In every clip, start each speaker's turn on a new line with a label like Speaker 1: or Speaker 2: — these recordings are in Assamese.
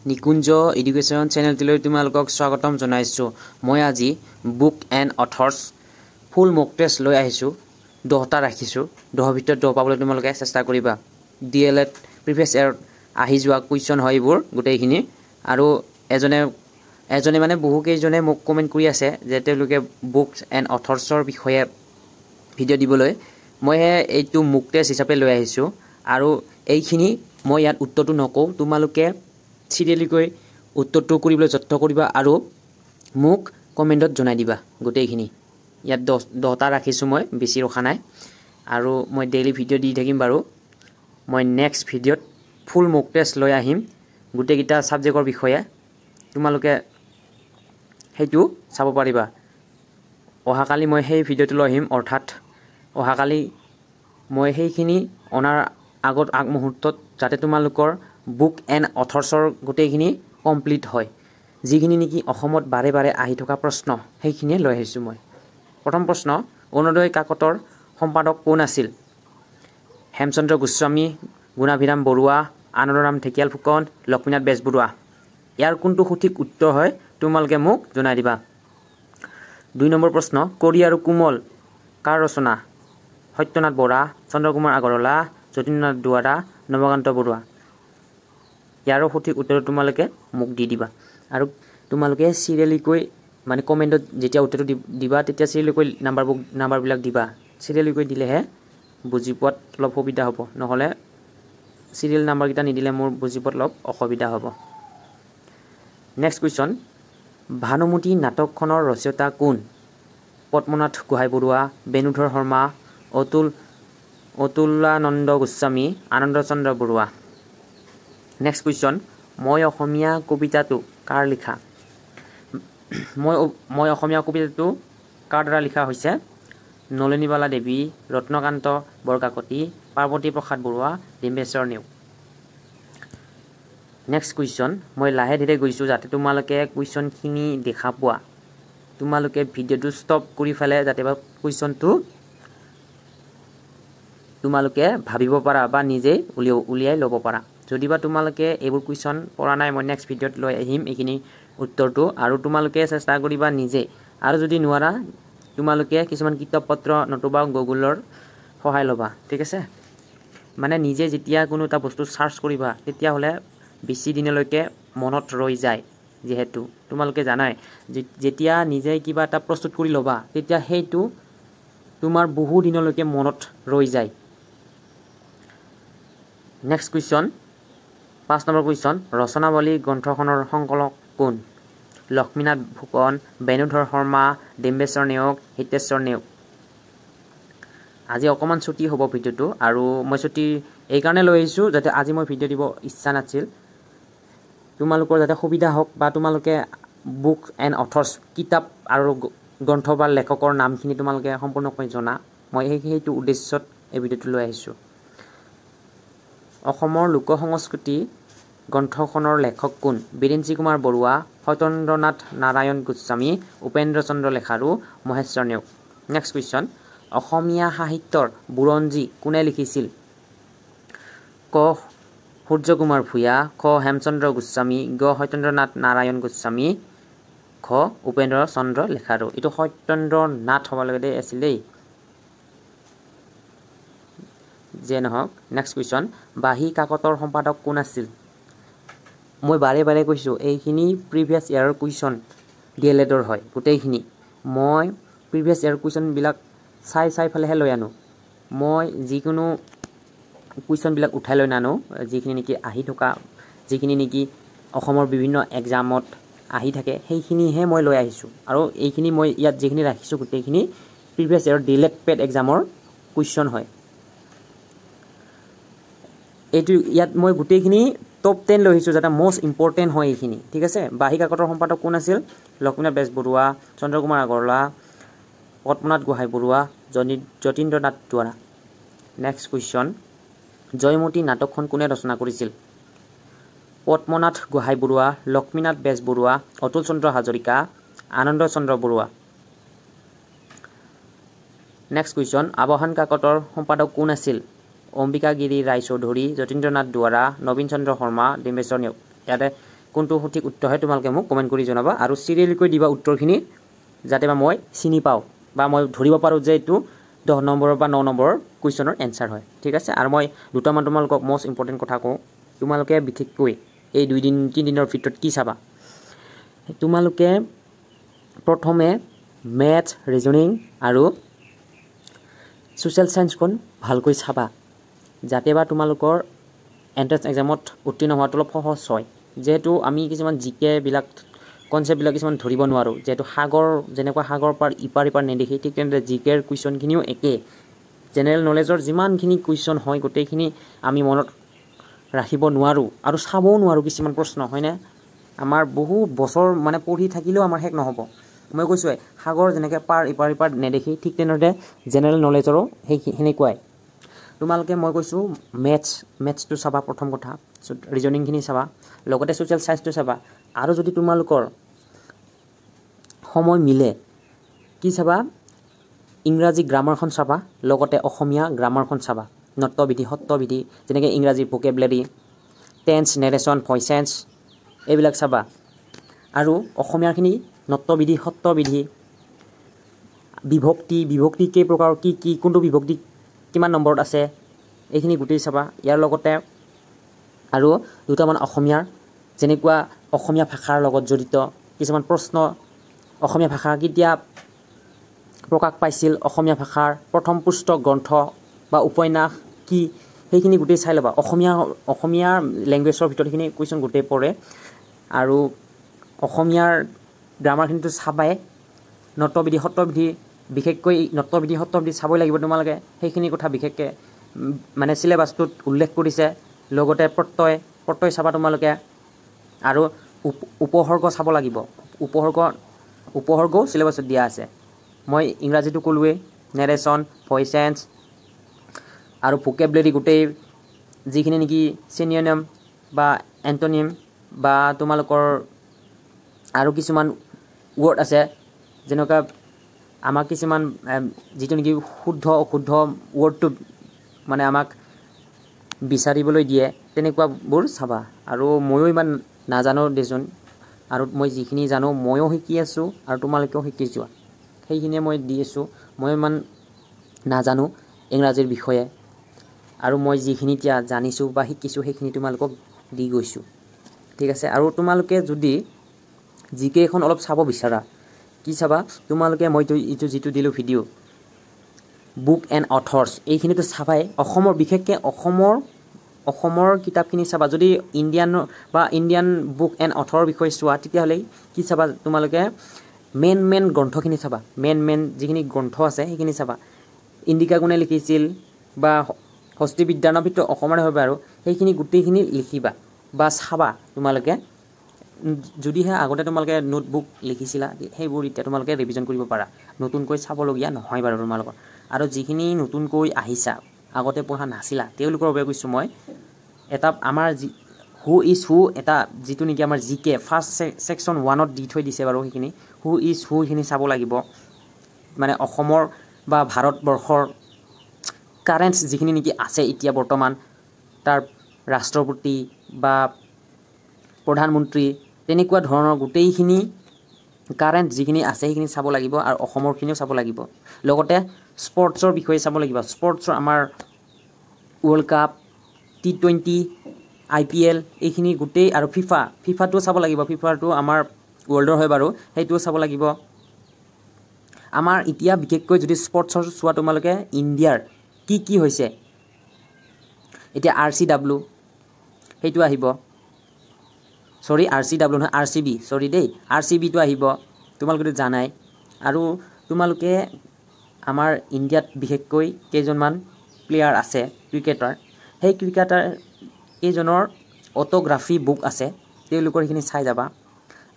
Speaker 1: নিকুঞ্জ এডুকেশ্যন চেনেলটোলৈ তোমালোকক স্বাগতম জনাইছোঁ। মই আজি book and authors full mock test লৈ আহিছোঁ। 10টা ৰাখিছোঁ। 10ৰ ভিতৰত 10 পাবলৈ তোমালোকে চেষ্টা কৰিবা। DLED প্ৰিভিয়াছ ইয়াৰ আহি যোৱা কুৱেশ্যন হয় এইবোৰ গোটেইখিনি। আৰু এজনে মানে বহুকেইজনে মোক কমেণ্ট কৰি আছে যে তেওঁলোকে বুকছ এণ্ড অথৰ্ছৰ বিষয়ে ভিডিঅ' দিবলৈ। মইহে এইটো মক টেষ্ট হিচাপে লৈ আহিছোঁ। আৰু এইখিনি মই ইয়াত উত্তৰটো নকওঁ, তোমালোকে চিৰিয়েলিকৈ উত্তৰটো কৰিবলৈ যত্ন কৰিবা আৰু মোক কমেণ্টত জনাই দিবা গোটেইখিনি। ইয়াত 10টা ৰাখিছোঁ, মই বেছি ৰখা নাই। আৰু মই ডেইলি ভিডিঅ' দি থাকিম বাৰু। মই নেক্সট ভিডিঅ'ত ফুল মক টেষ্ট লৈ আহিম গোটেইকেইটা ছাবজেক্টৰ বিষয়ে। তোমালোকে সেইটো চাব পাৰিবা। অহাকালি মই সেই ভিডিঅ'টো লৈ আহিম, অৰ্থাৎ অহাকালি মই সেইখিনি অনাৰ আগমুহূৰ্তত যাতে তোমালোকৰ বুক এণ্ড অথৰ্ছৰ গোটেইখিনি কমপ্লিট হয়। যিখিনি নেকি অসমত বাৰে বাৰে আহি থকা প্ৰশ্ন সেইখিনিয়ে লৈ আহিছোঁ মই। প্ৰথম প্ৰশ্ন, অৰুণোদয় কাকতৰ সম্পাদক কোন আছিল? হেমচন্দ্ৰ গোস্বামী, গুণাভিৰাম বৰুৱা, আনন্দৰাম ঢেকিয়াল ফুকন, লক্ষ্মীনাথ বেজবৰুৱা। ইয়াৰ কোনটো সঠিক উত্তৰ হয় তোমালোকে মোক জনাই দিবা। 2 নম্বৰ প্ৰশ্ন, কৰি আৰু কোমল কাৰ ৰচনা? সত্যনাথ বৰা, চন্দ্ৰকুমাৰ আগৰৱালা, যতীন্দ্ৰনাথ দুৱৰা, নৱকান্ত বৰুৱা। ইয়াৰো সঠিক উত্তৰটো তোমালোকে মোক দি দিবা। আৰু তোমালোকে চিৰিয়েলিকৈ মানে কমেণ্টত যেতিয়া উত্তৰটো দিবা তেতিয়া চিৰিয়েলিকৈ নাম্বাৰবিলাক দিবা। চিৰিয়েলিকৈ দিলেহে বুজি পোৱাত অলপ সুবিধা হ'ব, নহ'লে চিৰিয়েল নাম্বাৰকেইটা নিদিলে মোৰ বুজি পোৱাত অলপ অসুবিধা হ'ব। নেক্সট কুৱেশ্যন, ভানুমতী নাটকখনৰ ৰচয়িতা কোন? পদ্মনাথ গোহাঁই বৰুৱা, বেণুধৰ শৰ্মা, অতুলানন্দ গোস্বামী, আনন্দ চন্দ্ৰ বৰুৱা। নেক্সট কুৱেশ্যন, মই অসমীয়া কবিতাটো কাৰ লিখা? মই অসমীয়া কবিতাটো কাৰ দ্বাৰা লিখা হৈছে? নলিনীবালা দেৱী, ৰত্নকান্ত বৰকাকতি, পাৰ্বতী প্ৰসাদ বৰুৱা, ডিম্বেশ্বৰ নেওগ। নেক্সট কুৱেশ্যন, মই লাহে ধীৰে গৈছোঁ যাতে তোমালোকে কুৱেশ্যনখিনি দেখা পোৱা। তোমালোকে ভিডিঅ'টো ষ্টপ কৰি পেলাই যাতে বা কুৱেশ্যনটো তোমালোকে ভাবিব পাৰা বা নিজেই উলিয়াই ল'ব পাৰা। যদিবা তোমালোকে এইবোৰ কুৱেশ্যন পৰা নাই, মই নেক্সট ভিডিঅ'ত লৈ আহিম এইখিনি উত্তৰটো। আৰু তোমালোকে চেষ্টা কৰিবা নিজে। আৰু যদি নোৱাৰা তোমালোকে কিছুমান কিতাপ পত্ৰ নতুবা গুগলৰ সহায় ল'বা, ঠিক আছে? মানে নিজে যেতিয়া কোনো এটা বস্তু চাৰ্চ কৰিবা তেতিয়াহ'লে বেছি দিনলৈকে মনত ৰৈ যায়। যিহেতু তোমালোকে জানাই যেতিয়া নিজে কিবা এটা প্ৰস্তুত কৰি ল'বা তেতিয়া সেইটো তোমাৰ বহু দিনলৈকে মনত ৰৈ যায়। নেক্সট কুৱেশ্যন, 5 নম্বৰ কুৱেশ্যন, ৰচনাৱলী গ্ৰন্থখনৰ সংকলক কোন? লক্ষ্মীনাথ ফুকন, বেণুধৰ শৰ্মা, ডিম্বেশ্বৰ নেওগ, হিতেশ্বৰ নেওগ। আজি অকণমান ছুটি হ'ব ভিডিঅ'টো। আৰু মই ছুটি এইকাৰণে লৈ আহিছোঁ যাতে আজি মই ভিডিঅ' দিব ইচ্ছা নাছিল, তোমালোকৰ যাতে সুবিধা হওক বা তোমালোকে বুক এণ্ড অথৰ্ছ কিতাপ আৰু গ্ৰন্থ বা লেখকৰ নামখিনি তোমালোকে সম্পূৰ্ণকৈ জনা। মই সেইটো উদ্দেশ্যত এই ভিডিঅ'টো লৈ আহিছোঁ। অসমৰ লোক সংস্কৃতি গ্ৰন্থখনৰ লেখক কোন? বিৰিঞ্চি কুমাৰ বৰুৱা, সত্যেন্দ্ৰনাথ নাৰায়ণ গোস্বামী, উপেন্দ্ৰ চন্দ্ৰ লেখাৰু, মহেশ্বৰ নেওগ। নেক্সট কুৱেশ্যন, অসমীয়া সাহিত্যৰ বুৰঞ্জী কোনে লিখিছিল? ক সূৰ্যকুমাৰ ভূঞা, খ হেমচন্দ্ৰ গোস্বামী, গ সত্যেন্দ্ৰনাথ নাৰায়ণ গোস্বামী, খ উপেন্দ্ৰ চন্দ্ৰ লেখাৰু। এইটো সত্যেন্দ্ৰনাথ হ'ব লাগে দেই, আছিল দেই, যে নহওক। নেক্সট কুৱেশ্যন, বাঁহী কাকতৰ সম্পাদক কোন আছিল? মই বাৰে বাৰে কৈছোঁ এইখিনি প্ৰিভিয়াছ ইয়াৰৰ কুৱেশ্যন DLEDৰ হয় গোটেইখিনি। মই প্ৰিভিয়াছ ইয়াৰ কুৱেশ্যনবিলাক চাই পেলাইহে লৈ আনো। মই যিকোনো কুৱেশ্যনবিলাক উঠাই লৈ নানো, যিখিনি নেকি আহি থকা, যিখিনি নেকি অসমৰ বিভিন্ন এক্সামত আহি থাকে সেইখিনিহে মই লৈ আহিছোঁ। আৰু এইখিনি মই ইয়াত যিখিনি ৰাখিছোঁ গোটেইখিনি প্ৰিভিয়াছ ইয়াৰৰ DLED পেড এক্সামৰ কুৱেশ্যন হয়। এইটো ইয়াত মই গোটেইখিনি টপ 10 লৈ আহিছোঁ যাতে মষ্ট ইম্পৰ্টেণ্ট হয় এইখিনি, ঠিক আছে? বাঁহী কাকতৰ সম্পাদক কোন আছিল? লক্ষ্মীনাথ বেজবৰুৱা, চন্দ্ৰকুমাৰ আগৰৱালা, পদ্মনাথ গোহাঁই বৰুৱা, যতীন্দ্ৰনাথ দুৱৰা। নেক্সট কুৱেশ্যন, জয়মতী নাটকখন কোনে ৰচনা কৰিছিল? পদ্মনাথ গোহাঁই বৰুৱা, লক্ষ্মীনাথ বেজবৰুৱা, অতুল চন্দ্ৰ হাজৰিকা, আনন্দ চন্দ্ৰ বৰুৱা। নেক্সট কুৱেশ্যন, আৱাহন কাকতৰ সম্পাদক কোন আছিল? অম্বিকাগিৰি ৰায়চৌধুৰী, যতীন্দ্ৰনাথ দুৱৰা, নবীন চন্দ্ৰ শৰ্মা, ডিম্বেশ্বৰ নেওগ। ইয়াতে কোনটো সঠিক উত্তৰ হয় তোমালোকে মোক কমেণ্ট কৰি জনাবা আৰু সিৰিয়েলকৈ দিবা উত্তৰখিনি যাতে মই চিনি পাওঁ বা মই ধৰিব পাৰোঁ যে এইটো 10 নম্বৰৰ বা 9 নম্বৰৰ কুৱেশ্যনৰ এনসাৰ হয় ঠিক আছে আৰু মই দুটামান তোমালোকক মোষ্ট ইম্পৰ্টেণ্ট কথা কওঁ তোমালোকে বিশেষকৈ এই 2 দিন 3 দিনৰ ভিতৰত কি চাবা তোমালোকে প্ৰথমে ম্যাথ ৰিজনিং আৰু সোশ্যাল সায়েন্সখন ভালকৈ চাবা যাতে বা তোমালোকৰ এন্ট্ৰেন্স এক্সামত উত্তীৰ্ণ হোৱাটো অলপ সহজ হয় যেহেতু আমি কিছুমান জিকে বিলাক কনসেপ্ট বিলাক কিছুমান ধৰিব নোৱাৰো যেহেতু সাগৰ যেনেকুৱা সাগৰ পাৰ ইপাৰ নেদেখি ঠিক তেনেদৰে জিকেৰ কুৱেশ্যনখিনিও একে জেনেৰেল নলেজৰ যিমানখিনি কুৱেশ্যন হয় গোটেইখিনি আমি মনত ৰাখিব নোৱাৰো আৰু চাবও নোৱাৰো কিছুমান প্ৰশ্ন হয়নে আমাৰ বহু বছৰ মানে পঢ়ি থাকিলেও আমাৰ শেষ নহব মই কৈছো সাগৰ যেনেকৈ পাৰ ইপাৰ নেদেখি ঠিক তেনেদৰে জেনেৰেল নলেজৰো হেনেকুৱাই তোমালোকে মই কৈছো ম্যাথছটো চাবা প্ৰথম কথা ৰিজনিংখিনি চাবা লগতে সোশ্যাল সায়েন্সটো চাবা আৰু যদি তোমালোকৰ সময় মিলে কি চাবা ইংৰাজী গ্ৰামাৰখন চাবা লগতে অসমীয়া গ্ৰামাৰখন চাবা নট্যবিধি সত্যবিধি যেনেকৈ ইংৰাজী ভোকেবুলাৰি টেন্স নেৰেশ্যন ভয়েস চেঞ্জ এইবিলাক চাবা আৰু অসমীয়াখিনি নট্যবিধি সত্যবিধি বিভক্তি কেই প্ৰকাৰ কি কোনটো বিভক্তি কিমান নম্বৰত আছে এইখিনি গোটেই চাবা ইয়াৰ লগতে আৰু দুটামান অসমীয়াৰ যেনেকুৱা অসমীয়া ভাষাৰ লগত জড়িত কিছুমান প্ৰশ্ন অসমীয়া ভাষা কেতিয়া প্ৰকাশ পাইছিল অসমীয়া ভাষাৰ প্ৰথম পুস্তক গ্ৰন্থ বা উপন্যাস কি সেইখিনি গোটেই চাই লবা অসমীয়াৰ ল্যাঙ্গুৱেজৰ ভিতৰত এইখিনি কুৱেশ্যন গোটেই পৰে আৰু অসমীয়াৰ গ্ৰামাৰখিনিটো চাবাই নট্যবিধি সত্যবিধি বিশেষকৈ নট্যবিধি সত্যবিধি চাবই লাগিব তোমালোকে সেইখিনি কথা বিশেষকৈ মানে সিলেবাসটোত উল্লেখ কৰিছে লগতে প্ৰত্যয় চাবা তোমালোকে আৰু উপসৰ্গ চাব লাগিব উপসৰ্গ সিলেবাসত দিয়া আছে মই ইংৰাজীটো কলোৱে নেৰেশ্যন ভয়েস চেঞ্জ আৰু ভোকেবুলাৰি গোটেই যিখিনি নেকি সিনোনিম বা এন্টোনিম বা তোমালোকৰ আৰু কিছুমান ওয়াৰ্ড আছে যেনেকুৱা আমাক কিছুমান যিটো নেকি শুদ্ধ অশুদ্ধ ওয়াৰ্ডটো মানে আমাক বিচাৰিবলৈ দিয়ে তেনেকুৱাবোৰ চাবা আৰু ময়ো ইমান নাজানো দেচোন আৰু মই যিখিনি জানো ময়ো শিকি আছো আৰু তোমালোকেও শিকি যোৱা সেইখিনিয়ে মই দি আছো মই ইমান নাজানো ইংৰাজীৰ বিষয়ে আৰু মই যিখিনি এতিয়া জানিছো বা শিকিছো সেইখিনি তোমালোকক দি গৈছো ঠিক আছে আৰু তোমালোকে যদি জিকে এখন অলপ চাব বিচাৰা কি চাবা তোমালোকে মই ইটো যিটো দিলো ভিডিও বুক এণ্ড অথৰ্স এইখিনিটো চাবাই অসমৰ বিশেষকৈ অসমৰ কিতাপখিনি চাবা যদি ইণ্ডিয়ান বুক এণ্ড অথৰৰ বিষয়ে চোৱা তেতিয়াহ'লে কি চাবা তোমালোকে মেইন গ্ৰন্থখিনি চাবা মেইন যিখিনি গ্ৰন্থ আছে সেইখিনি চাবা ইণ্ডিকা কোনে লিখিছিল বা হস্তি বিদ্যানৰ ভিতৰত অসমৰে হবে আৰু সেইখিনি গোটেইখিনি লিখিবা বা চাবা তোমালোকে যদিহে আগতে তোমালোকে নোটবুক লিখিছিলা সেইবোৰ এতিয়া তোমালোকে ৰিভিজন কৰিব পাৰা নতুনকৈ চাবলগীয়া নহয় বাৰু তোমালোকৰ আৰু যিখিনি নতুনকৈ আহিছা আগতে পঢ়া নাছিলা তেওঁলোকৰ বাবে কৈছো মই এটা আমাৰ হু ইজ হু এটা যিটো নেকি আমাৰ জিকে ফাৰ্ষ্ট সেকশন 1ত দি থৈ দিছে বাৰু সেইখিনি হু ইজ হু খিনি চাব লাগিব মানে অসমৰ বা ভাৰতবৰ্ষৰ কাৰেন্ট যিখিনি নেকি আছে এতিয়া বৰ্তমান তাৰ ৰাষ্ট্ৰপতি বা প্ৰধানমন্ত্ৰী তেনেকুৱা ধৰণৰ গোটেইখিনি কাৰেন্ট যিখিনি আছে সেইখিনি চাব লাগিব আৰু অসমৰখিনিও চাব লাগিব লগতে স্পৰ্টছৰ বিষয়ে চাব লাগিব স্পৰ্টছৰ আমাৰ ওয়াৰ্ল্ড কাপ T20 IPL এইখিনি গোটেই আৰু ফিফাটো চাব লাগিব ফিফাটো আমাৰ ওয়াৰ্ল্ডৰ হয় বাৰু সেইটোও চাব লাগিব আমাৰ এতিয়া বিশেষকৈ যদি স্পৰ্টছৰ চোৱা তোমালোকে ইণ্ডিয়াৰ কি হৈছে এতিয়া RCW সেইটো আহিব সৰি RCW নহয় RCB সৰি দেই RCB টো আহিব তোমালোকে জানাই আৰু তোমালোকে আমাৰ ইণ্ডিয়াত বিশেষকৈ কেইজনমান প্লেয়াৰ আছে ক্ৰিকেটাৰ সেই ক্ৰিকেটাৰ কেইজনৰ অটোগ্ৰাফি বুক আছে তেওঁলোকৰ এইখিনি চাই যাবা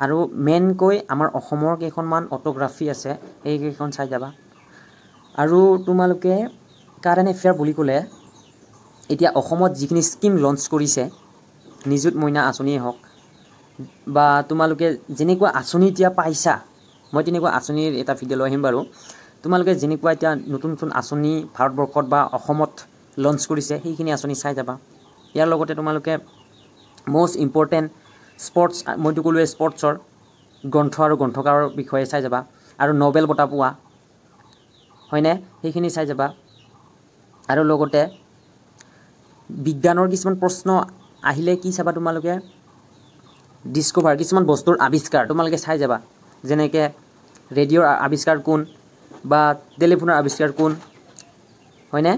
Speaker 1: আৰু মেইনকৈ আমাৰ অসমৰ কেইখনমান অটোগ্ৰাফি আছে এই কেইখন চাই যাবা আৰু তোমালোকে কাৰেণ্ট এফেয়াৰ বুলি ক'লে এতিয়া অসমত যিখিনি স্কিম লঞ্চ কৰিছে নিযুত মইনা আঁচনিয়ে হওক বা তোমালোকে যেনেকুৱা আঁচনি এতিয়া পাইছা মই তেনেকুৱা আঁচনিৰ এটা ভিডিও লৈ আহিম বাৰু তোমালোকে যেনেকুৱা এতিয়া নতুন আঁচনি ভাৰতবৰ্ষত বা অসমত লঞ্চ কৰিছে সেইখিনি আঁচনি চাই যাবা ইয়াৰ লগতে তোমালোকে মোষ্ট ইম্পৰ্টেন্ট স্পৰ্টছ মইতো ক'লোৱে স্পৰ্টছৰ গ্ৰন্থ আৰু গ্ৰন্থকাৰৰ বিষয়ে চাই যাবা আৰু নবেল বঁটা পোৱা হয়নে সেইখিনি চাই যাবা আৰু লগতে বিজ্ঞানৰ কিছুমান প্ৰশ্ন আহিলে কি চাবা তোমালোকে ডিস্কভাৰ কিছুমান বস্তুৰ আৱিষ্কাৰ তোমালোকে চাই যাবা যেনেকৈ ৰেডিঅ'ৰ আৱিষ্কাৰ কোন বা টেলিফোনৰ আৱিষ্কাৰ কোন হয়নে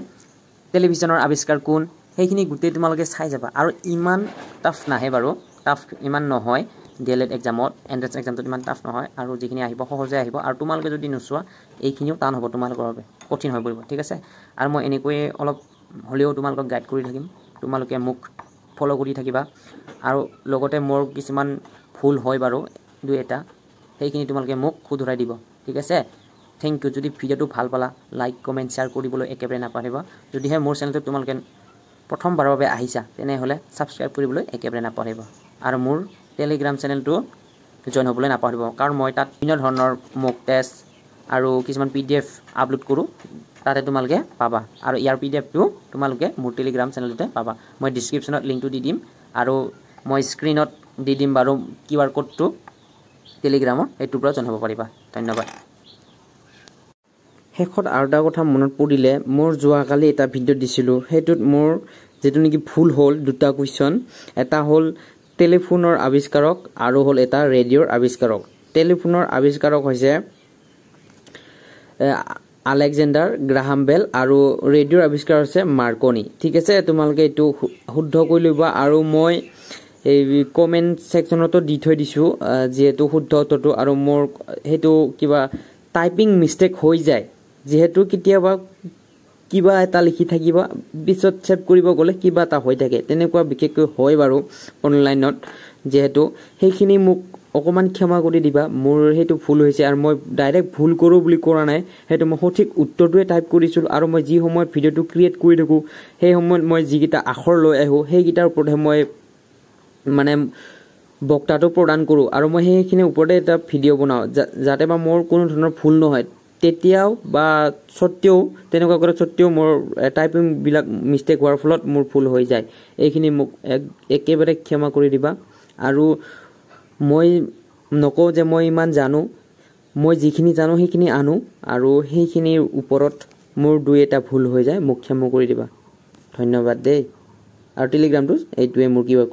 Speaker 1: টেলিভিছনৰ আৱিষ্কাৰ কোন সেইখিনি গোটেই তোমালোকে চাই যাবা আৰু ইমান টাফ নাহে বাৰু টাফ ইমান নহয় ডিএলএড এক্সামত এন্ট্ৰেন্স এক্সামটো ইমান টাফ নহয় আৰু যিখিনি আহিব সহজে আহিব আৰু তোমালোকে যদি নোচোৱা এইখিনিও টান হ'ব তোমালোকৰ বাবে কঠিন হৈ পৰিব ঠিক আছে আৰু মই এনেকৈ অলপ হ'লেও তোমালোকক গাইড কৰি থাকিম তোমালোকে মোক ফলো কৰি থাকিবা আৰু লগতে মোৰ কিছুমান ভুল হয় বাৰু দুই এটা সেইখিনি তোমালোকে মোক শুধৰাই দিব ঠিক আছে থ্যাংক ইউ যদি ভিডিওটো ভাল পালা লাইক কমেন্ট শেয়াৰ কৰিবলৈ একেবাৰে নাপাহৰিবা যদিহে মোৰ চেনেলটো তোমালোকে প্ৰথমবাৰৰ বাবে আহিছা তেনেহ'লে সাবস্ক্ৰাইব কৰিবলৈ একেবাৰে নাপাহৰিবা আৰু মোৰ টেলিগ্ৰাম চেনেলটো জয়েন হ'বলৈ নাপাহৰিব কাৰণ মই তাত বিভিন্ন ধৰণৰ মক টেষ্ট আৰু কিছুমান PDF আপলোড কৰোঁ তাতে তোমালোকে পাবা আৰু ইয়াৰ PDFটো তোমালোকে মোৰ টেলিগ্ৰাম চেনেলতে পাবা মই ডেসক্ৰিপচনত লিংকটো দি দিম আৰু মই স্ক্ৰিনত দি দিম বাৰু QR কোডটো টেলিগ্ৰামৰ এইটোৰ পৰা জনাব পাৰিবা ধন্যবাদ শেষত আৰু এটা কথা মনত পৰিলে মোৰ যোৱাকালি এটা ভিডিঅ' দিছিলোঁ সেইটোত মোৰ যেটো নেকি ভুল হ'ল দুটা কুৱেশ্যন এটা হ'ল টেলিফোনৰ আৱিষ্কাৰক আৰু হ'ল এটা ৰেডিঅ'ৰ আৱিষ্কাৰক টেলিফোনৰ আৱিষ্কাৰক হৈছে আলেকজেণ্ডাৰ গ্ৰাহাম বেল আৰু ৰেডিঅ'ৰ আৱিষ্কাৰ হৈছে মাৰ্কনি ঠিক আছে তোমালোকে এইটো শুদ্ধ কৰি লবা আৰু মই এই কমেন্ট সেকশনতো দি থৈ দিছো যেহেতু শুদ্ধ উত্তৰটো আৰু মোৰ হেতু কিবা টাইপিং মিস্টেক হৈ যায় যেহেতু কিতিয়াবা কিবা এটা লিখি থাকিবা পিছত সেভ কৰিব গলে কিবা এটা হৈ থাকে তেনেকুৱা বিশেষকৈ হয় বাৰু অনলাইনত যেহেতু সেইখিনি মোক অকমান ক্ষমা কৰি দিবা মোৰ হেতু ভুল হৈছে আৰু মই ডাইৰেক্ট ভুল কৰো বুলি কৰা নাই হেতু মই সঠিক উত্তৰটোৱে টাইপ কৰিছিল আৰু মই যি সময়ত ভিডিওটো ক্ৰিয়েট কৰি থাকো সেই সময়ত মই যিকিটা আখৰ লৈ আহো সেই গিটাৰ ওপৰতে মই মানে বক্তাটো প্ৰদান কৰো আৰু মই সেইখিনি ওপৰতে এটা ভিডিও বনাও যাতে বা মোৰ কোনো ধৰণৰ ভুল নহয় তেতিয়াও বা সত্য তেনেকুৱা কৰে সত্য মোৰ টাইপিং বিলাক মিস্টেক হোৱাৰ ফলত মোৰ ভুল হৈ যায় এইখিনি মোক একেবাৰে ক্ষমা কৰি দিবা আৰু মই নকও যে মই ইমান জানো মই যিখিনি জানো সেইখিনি আনো আৰু সেইখিনিৰ ওপৰত মোৰ দুই এটা ভুল হৈ যায় মোক ক্ষমা কৰি দিবা ধন্যবাদ দেই আৰু টেলিগ্ৰামটো এইটোৱে মোৰ কিবা